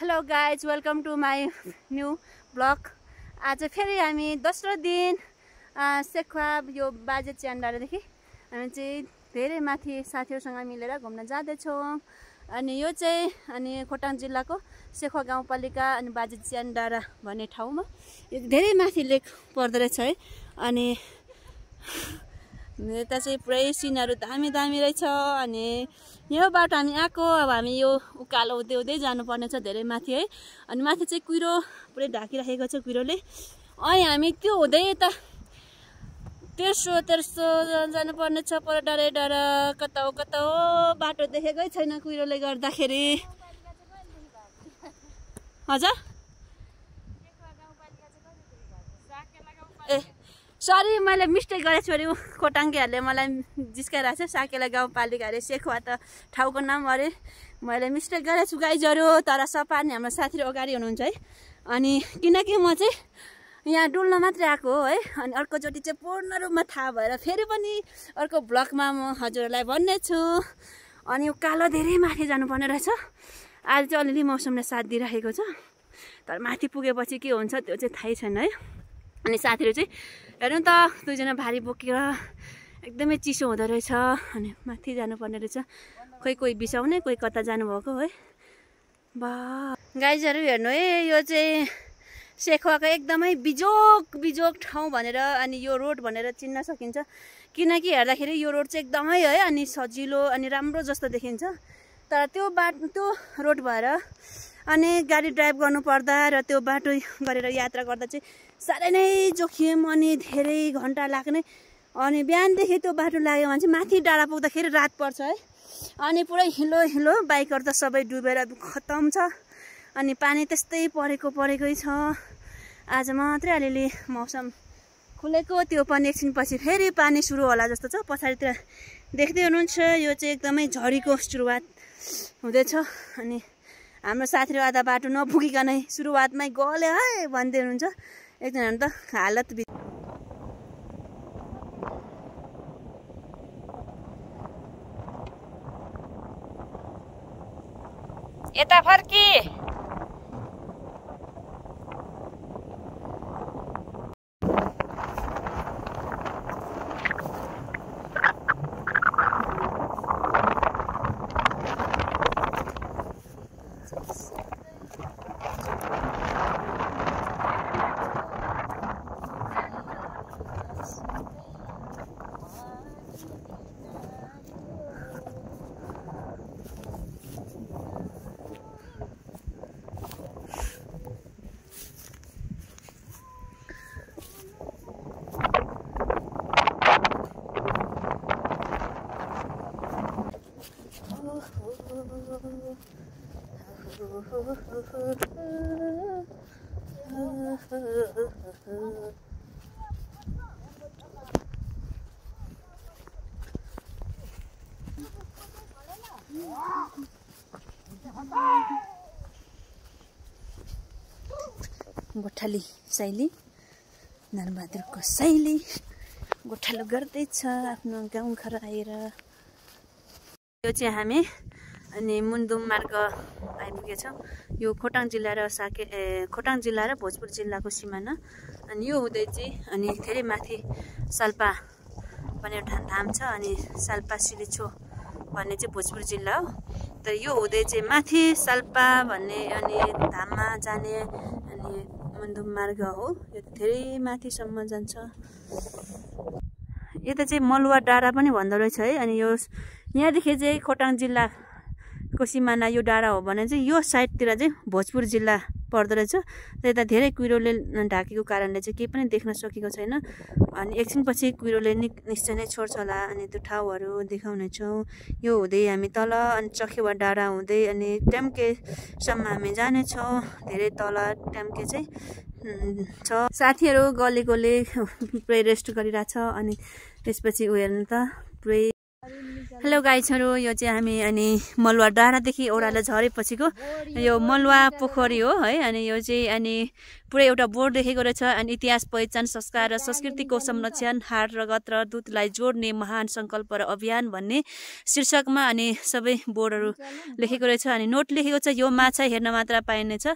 Hello guys, welcome to my new blog. आज फेरि हामी दोस्रो दिन सेखुवा यो बाजे च्यान्डादेखि हामी चाहिँ धेरै माथि साथीहरूसँग मिलेर घुम्न जाँदैछौँ। अनि यो चाहिँ खोटाङ जिल्लाको सेखुवा गाउँपालिका अनि बाजे च्यान्डारा भन्ने ठाउँमा यो धेरै माथि लेक पर्दो रहेछ है। अनि यता चाहिँ पुरै सिनहरू दामी दामी रहेछ। अनि यो बाटो हामी आएको, अब हामी यो उकालो हुँदै हुँदै जानुपर्ने छ धेरै माथि है। अनि माथि चाहिँ कुहिरो पुरै ढाकिराखेको छ कुहिरोले। अनि हामी त्यो हुँदै यता तेर्सो जानुपर्ने छ पर डाँडा कता हो बाटो देखेकै छैन कुहिरोले गर्दाखेरि। हजुर ए सरी, मैले मिस्टेक गरेको छु अरे। खोटाङ्गेहरूले मलाई जिस्काइरहेको छ, साकेला गाउँपालिका अरे, सेखुवा त ठाउँको नाम अरे। मैले मिस्टेक गरेको छु गाइजहरू। तर सफा नि हाम्रो साथीहरू अगाडि हुनुहुन्छ है। अनि किनकि म चाहिँ यहाँ डुल्न मात्रै आएको हो है। अनि अर्कोचोटि चाहिँ पूर्ण रूपमा थाहा भएर फेरि पनि अर्को ब्लगमा म हजुरहरूलाई भन्ने छु। अनि उकालो धेरै माथि जानुपर्ने रहेछ। आज चाहिँ अलिअलि मौसमले साथ दिइराखेको छ, तर माथि पुगेपछि के हुन्छ त्यो चाहिँ थाहै छैन है। अनि साथीहरू चाहिँ हेर्नु त, दुईजना भारी बोकेर एकदमै चिसो हुँदो रहेछ। अनि माथि जानुपर्ने रहेछ। कोही बिसाउने, कोही कता जानुभएको है। बा गाइजहरू हेर्नु है, यो चाहिँ सेखुवाको एकदमै बिजोक ठाउँ भनेर अनि यो रोड भनेर चिन्न सकिन्छ। किनकि हेर्दाखेरि यो रोड चाहिँ एकदमै है अनि सजिलो अनि राम्रो जस्तो देखिन्छ। तर त्यो रोड भएर अनि गाडी ड्राइभ गर्नुपर्दा र त्यो बाटो गरेर यात्रा गर्दा चाहिँ साह्रै नै जोखिम अनि धेरै घन्टा लाग्ने। अनि बिहानदेखि त्यो बाटो लाग्यो भने चाहिँ माथि डाँडा पुग्दाखेरि रात पर्छ है। अनि पुरै हिलो बाइकहरू त सबै डुबेर खतम छ। अनि पानी त्यस्तै परेकै छ। आज मात्रै अलिअलि मौसम खुलेको, त्यो पनि एकछिनपछि फेरि पानी सुरु होला जस्तो छ। पछाडितिर देख्दै हुनुहुन्छ, यो चाहिँ एकदमै झरीको सुरुवात हुँदैछ। अनि हाम्रो साथीहरू आधा बाटो नपुगिकनै सुरुवातमै गले है भन्दै हुनुहुन्छ। एकजना त हालत यता फर्की गोठाली शैली, नरबहादुरको शैली गोठालो गर्दैछ आफ्नो गाउँ घर आएर। यो चाहिँ हामी अनि मुन्दुम मार्ग आइपुगेछौँ। यो खोटाङ जिल्ला र भोजपुर जिल्लाको सिमाना। अनि यो हुँदै चाहिँ अनि धेरै माथि साल्पा भन्ने एउटा धाम छ। अनि साल्पा सिलिछो भन्ने चाहिँ भोजपुर जिल्ला हो। तर यो हुँदै चाहिँ माथि साल्पा भन्ने अनि धाममा जाने अनि मुन्दुम मार्ग हो। यो धेरै माथिसम्म जान्छ। यता चाहिँ मलुवा डाँडा पनि भन्दो रहेछ है। अनि यो यहाँदेखि चाहिँ खोटाङ जिल्लाको सिमाना यो डाँडा हो भने चाहिँ यो साइडतिर चाहिँ भोजपुर जिल्ला पर्दो रहेछ। र यता धेरै कुहिरोले ढाकेको कारणले चाहिँ केही पनि देख्न सकेको छैन। अनि एकछिनपछि कुहिरोले निश्चय नै छोड्छ होला। अनि त्यो ठाउँहरू देखाउनेछौँ। यो हुँदै हामी तल अनि चखेवा डाँडा हुँदै अनि ट्याम्केसम्म हामी जानेछौँ। धेरै तल ट्याम्के चाहिँ छ। साथीहरू गले पुरै रेस्ट गरिरहेछ। अनि त्यसपछि उ हेर्नु त पुरै हेलो गाइजहरु, यो चाहिँ हामी अनि मलुवा डाँडादेखि ओह्रालो झरेपछिको यो मलुवा पोखरी हो है। अनि यो चाहिँ अनि पुरै एउटा बोर्ड देखेको रहेछ। अनि इतिहास, पहिचान, संस्कार र संस्कृतिको संरक्षण, हात रगत र दूधलाई जोड्ने महान संकल्प र अभियान भन्ने शीर्षकमा अनि सबै बोर्डहरू लेखेको रहेछ। अनि नोट लेखेको छ, यो माछा हेर्न मात्र पाइनेछ,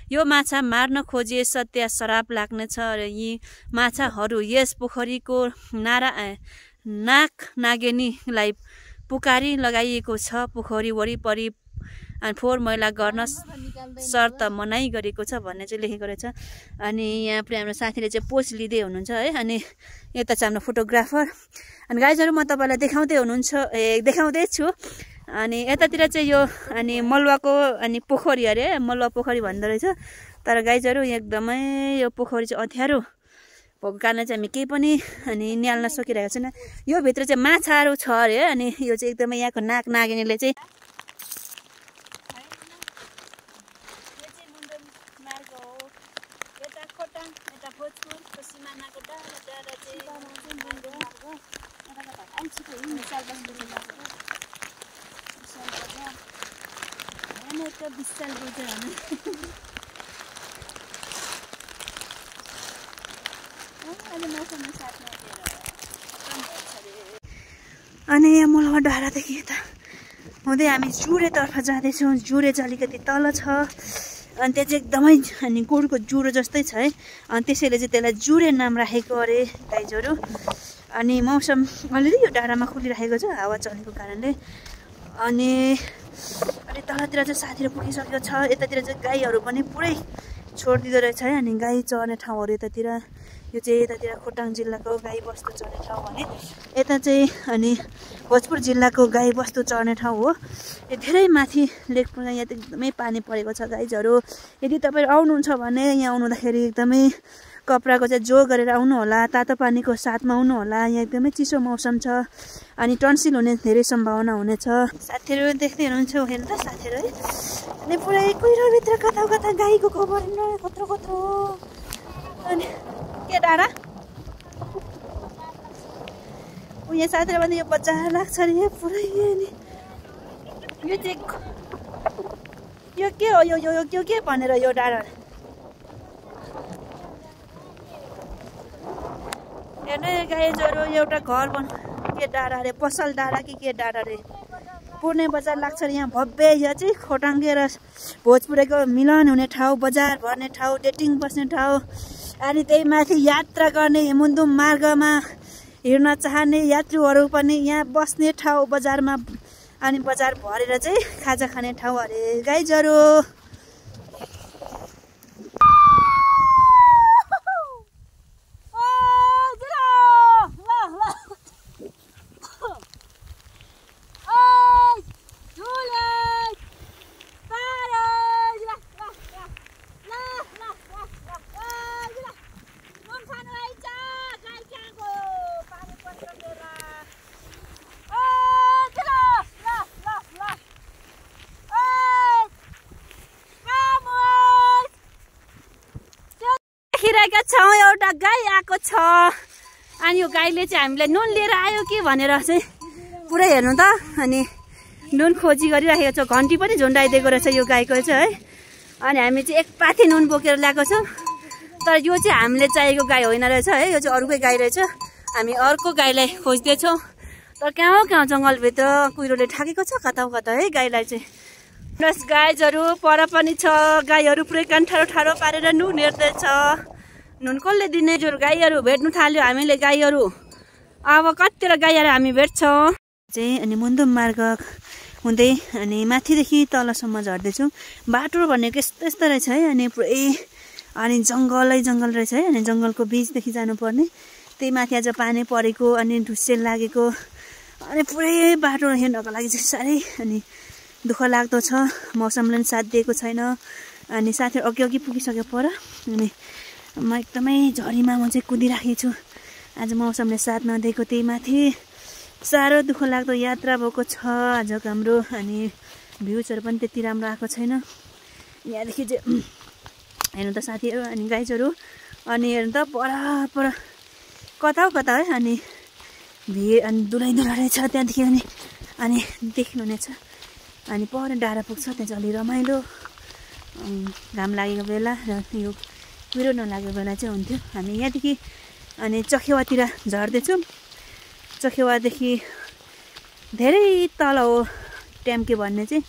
यो माछा मार्न खोजिए सत्य श्राप लाग्नेछ र यी माछाहरू यस पोखरीको नाग नागिनीलाई पुकारी लगाइएको छ। पोखरी वरिपरि फोहोर मैला गर्न शर्त मनाइ गरेको छ भन्ने चाहिँ लेखेको रहेछ। अनि यहाँ पनि हाम्रो साथीले चाहिँ पोज लिँदै हुनुहुन्छ है। अनि यता चाहिँ हाम्रो फोटोग्राफर। अनि गाइजहरू म तपाईँलाई देखाउँदैछु। अनि यतातिर चाहिँ यो अनि मलुवाको अनि पोखरी अरे, मलुवा पोखरी भन्दो रहेछ। तर गाइजहरू एकदमै यो पोखरी चाहिँ अँध्यारो भएको कारणले चाहिँ हामी केही पनि अनि निहाल्न सकिरहेको छैन। यो भित्र चाहिँ माछाहरू छ अरे। अनि यो चाहिँ एकदमै यहाँको नाग नागिनीले चाहिँ अनि यहाँ मलुवा डाँडादेखि यता हुँदै हामी जुरेतर्फ जाँदैछौँ। जुरे चाहिँ अलिकति तल छ। अनि त्यहाँ चाहिँ एकदमै अनि गोरुको जुरो जस्तै छ है। अनि त्यसैले चाहिँ त्यसलाई जुरे नाम राखेको अरे गाइजहरू। अनि मौसम अलिअलि यो डाँडामा खुलिरहेको छ हावा चलेको कारणले। अनि तलतिर चाहिँ साथीहरू पुगिसकेको छ। यतातिर चाहिँ गाईहरू पनि पुरै छोडिदिँदो रहेछ है। अनि गाई चर्ने ठाउँहरू यतातिर, यो चाहिँ यतातिर खोटाङ जिल्लाको गाई बस्तु चर्ने ठाउँ भने यता चाहिँ अनि भोजपुर जिल्लाको गाई बस्तु चर्ने ठाउँ हो। यो धेरै माथि लेकपुरमा यहाँ एकदमै पानी परेको छ गाइजहरू। यदि तपाईँ आउनुहुन्छ भने यहाँ आउनुहुँदाखेरि एकदमै कपडाको चाहिँ जो गरेर आउनु होला, तातो पानीको साथमा आउनु होला। यहाँ एकदमै चिसो मौसम छ। अनि टन्सिल हुने धेरै सम्भावना हुनेछ। साथीहरू देख्दै हुनुहुन्छ, हेर्नु त साथीहरू है। अनि पुरै कुहिरोभित्र कता कता गाईको गोबर कत्रो कत्रो। अनि के डाँडा यहाँ साथीहरू भने यो बजार लाग्छ अरे यहाँ पुरै। अनि यो चाहिँ यो के हो, यो के भनेर यो डाँडा हेर्नु गाइजहरू। एउटा घर के डाँडा अरे, पसल डाँडा कि के डाँडा अरे, पूर्णे बजार लाग्छ अरे यहाँ भव्य। यहाँ चाहिँ खोटाङ्गे र भोजपुरेको मिलन हुने ठाउँ, बजार भर्ने ठाउँ, डेटिङ बस्ने ठाउँ। अनि त्यही माथि यात्रा गर्ने मुन्दुम मार्गमा हिँड्न चाहने यात्रुहरू पनि यहाँ बस्ने ठाउँ बजारमा। अनि बजार भरेर चाहिँ खाजा खाने ठाउँ अरे गाइजहरू। एउटा गाई आएको छ। अनि यो गाईले चाहिँ हामीलाई नुन लिएर आयो कि भनेर चाहिँ पुरै हेर्नु त। अनि नुन खोजी गरिराखेको छ। घन्टी पनि झुन्डाइदिएको रहेछ यो गाईको चाहिँ है। अनि हामी चाहिँ एक पाथी नुन बोकेर ल्याएको छौँ। तर यो चाहिँ हामीले चाहिएको गाई होइन रहेछ है, यो चाहिँ अरूकै गाई रहेछ। हामी अर्को गाईलाई खोज्दैछौँ। तर कहाँ जङ्गलभित्र कुहिरोले ठाकेको छ कता कता है गाईलाई चाहिँ। प्लस गाईहरू पर पनि छ। गाईहरू पुरै कान ठाडो ठाडो पारेर नुन हेर्दैछ। नुन कसले दिने? जो गाईहरू भेट्नु थाल्यो हामीले गाईहरू। अब कतिवटा गाईहरू हामी भेट्छौँ चाहिँ। अनि मुन्दुम मार्ग हुँदै अनि माथिदेखि तलसम्म झर्दैछौँ। बाटो भनेको यस्तो रहेछ है। अनि पुरै अनि जङ्गल रहेछ है। अनि जङ्गलको बिचदेखि जानुपर्ने। त्यही माथि आज पानी परेको अनि ढुस्सेल लागेको। अनि पुरै बाटो हिँड्नको लागि चाहिँ साह्रै अनि दुःख लाग्दो छ। मौसमले पनि साथ दिएको छैन। अनि साथीहरू अघि पुगिसक्यो पर। अनि म एकदमै झरीमा म चाहिँ कुदिराखेको छु। आज मौसमले साथ नदिएको त्यही माथि साह्रो दुःख लाग्दो यात्रा भएको छ आजको हाम्रो। अनि भ्युजहरू पनि त्यति राम्रो आएको छैन यहाँदेखि चाहिँ। हेर्नु त साथीहरू अनि गाइजहरू। अनि हेर्नु त पर कता है। अनि भिड अनि दुलै रहेछ त्यहाँदेखि। अनि देख्नुहुनेछ। अनि पर डाँडा पुग्छ, त्यहाँ चाहिँ अलि रमाइलो घाम लागेको बेला र यो कुहिरो नलागेको बेला चाहिँ हुन्थ्यो। हामी यहाँदेखि अनि चखेवातिर झर्दैछौँ। चखेवादेखि धेरै तल हो ट्याम्के भन्ने चाहिँ,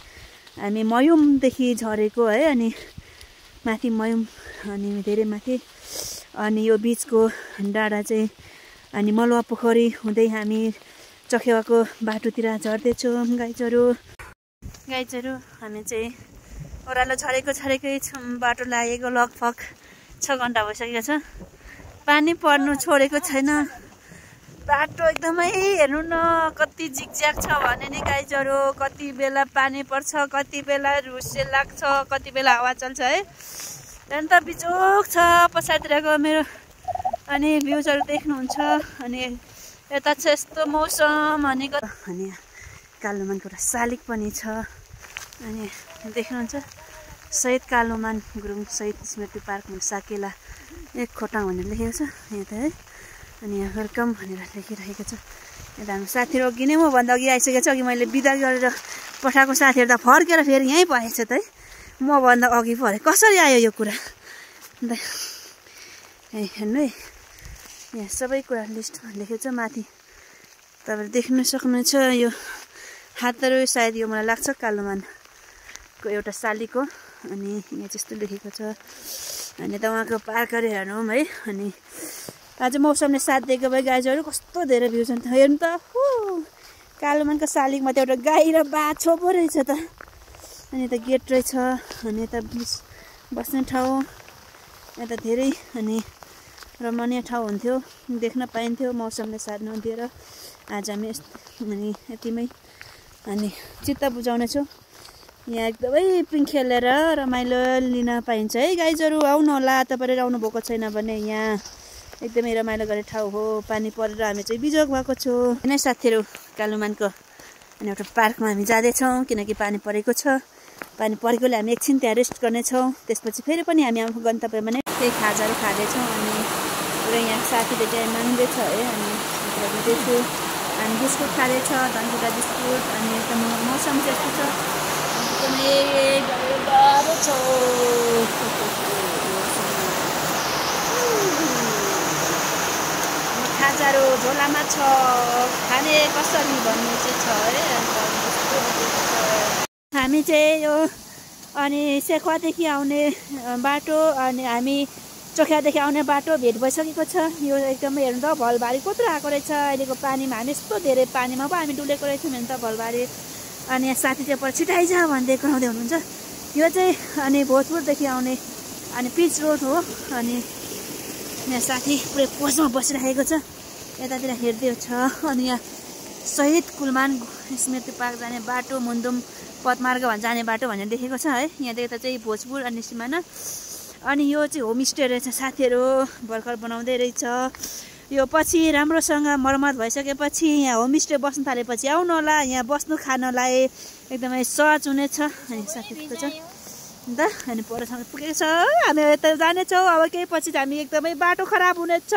हामी मयुमदेखि झरेको है। अनि माथि मयुम अनि धेरै माथि, अनि यो बिचको डाँडा चाहिँ अनि मलुवा पोखरी हुँदै हामी चखेवाको बाटोतिर झर्दैछौँ। गाइजहरू हामी चाहिँ ओह्रालो छरेकै छौँ। बाटो लागेको लगभग 6 घन्टा भइसकेको छ। पानी पर्नु छोडेको छैन। बाटो एकदमै हेर्नु न कति झिकझ्याक छ भने नि गाइजहरू। कति बेला पानी पर्छ, कति बेला रुसे लाग्छ, कति बेला हावा चल्छ है। त्यहाँदेखि त बिजोक छ पछाडितिरको मेरो। अनि भ्युजहरू देख्नुहुन्छ। अनि यता चाहिँ यस्तो मौसम भनेको। अनि कालोमानको एउटा शालिग पनि छ। अनि देख्नुहुन्छ शहीद कालोमान गुरुङ शहीद स्मृति पार्क साकेला 1 खोटाङ भनेर लेखेको छ यहाँ त है। अनि यहाँ वेलकम भनेर लेखिरहेको छ। यता हाम्रो साथीहरू अघि नै मभन्दा अघि आइसकेको छ। अघि मैले बिदा गरेर पठाएको साथीहरू त फर्केर फेरि यहीँ भएछ त है। मभन्दा अघि परे कसरी आयो यो कुरा अन्त हेर्नु है। यहाँ सबै कुरा लिस्टमा लेखेको छ माथि, तपाईँले देख्न सक्नुहुन्छ। यो हातहरू सायद यो मलाई लाग्छ कालोमानको एउटा शालिगको। अनि यहाँ त्यस्तो लेखेको छ। अनि त उहाँको पार्कहरू हेर्नु है। अनि आज मौसमले साथ दिएको भए गाईहरू कस्तो धेरै भ्यू छ हेर्नु त। कालोमानको शालिगमा त एउटा गाई र बाछो पो रहेछ त। अनि त गेट रहेछ। अनि यता बस्ने ठाउँ, यता धेरै अनि रमणीय ठाउँ हुन्थ्यो, देख्न पाइन्थ्यो। मौसमले साथ नदिएर आज हामी अनि यतिमै अनि चित्त बुझाउनेछौँ। यहाँ एकदमै पिङ खेलेर रमाइलो लिन पाइन्छ है। गाइजहरू आउनु होला, तपाईँहरू आउनु भएको छैन भने। यहाँ एकदमै रमाइलो गर्ने ठाउँ हो। पानी परेर हामी चाहिँ बिजोग भएको छौँ होइन साथीहरू कालोमानको। अनि एउटा पार्कमा हामी जाँदैछौँ किनकि पानी परेको छ। पानी परेकोले हामी एकछिन त्यहाँ रेस्ट गर्नेछौँ। त्यसपछि फेरि पनि हामी आफ्नो गन्तव्यमा नै त्यही खाजाहरू खाँदैछौँ। अनि पुरै यहाँ साथीले चाहिँ माग्दैछ है। अनि दिँदैछु। अनि बिस्कुट खाँदैछ, धनकुटा बिस्कुट। अनि एकदम मौसम चाहिँ यस्तो छ एकदमै गाह्रो छ। खाजाहरू झोलामा छ, खाने कसरी भन्ने चाहिँ छ है। अन्त हामी चाहिँ यो अनि सेखुवादेखि आउने बाटो अनि हामी चोखियादेखि आउने बाटो भेट भइसकेको छ। यो एकदमै हेर्नु त भलबारी कत्रो आएको रहेछ अहिलेको पानीमा। हामी यस्तो धेरै पानीमा पो हामी डुलेको रहेछौँ हेर्नु त भलबारी। अनि यहाँ साथी चाहिँ पर छिटाइज भन्दै कराउँदै हुनुहुन्छ। यो चाहिँ अनि भोजपुरदेखि आउने अनि पिच रोड हो। अनि यहाँ साथी पुरै पोजमा बसिरहेको छ, यतातिर हेर्दै छ। अनि यहाँ शहीद कुलमान स्मृति पार्क जाने बाटो, मुन्दुम पदमार्ग जाने बाटो भनेर देखेको छ है। यहाँदेखि त चाहिँ भोजपुर अनि सिमाना। अनि यो चाहिँ होमस्टे रहेछ साथीहरू, भर्खर बनाउँदै रहेछ। यो पछि राम्रोसँग मर्मत भइसकेपछि यहाँ होमस्टे बस्नु थालेपछि आउनु होला। यहाँ बस्नु खानलाई एकदमै सहज हुनेछ। अनि साथीको छ अन्त अनि परसँग पुगेको छ। हामी यता जानेछौँ अब केही पछि हामी एकदमै बाटो खराब हुनेछ।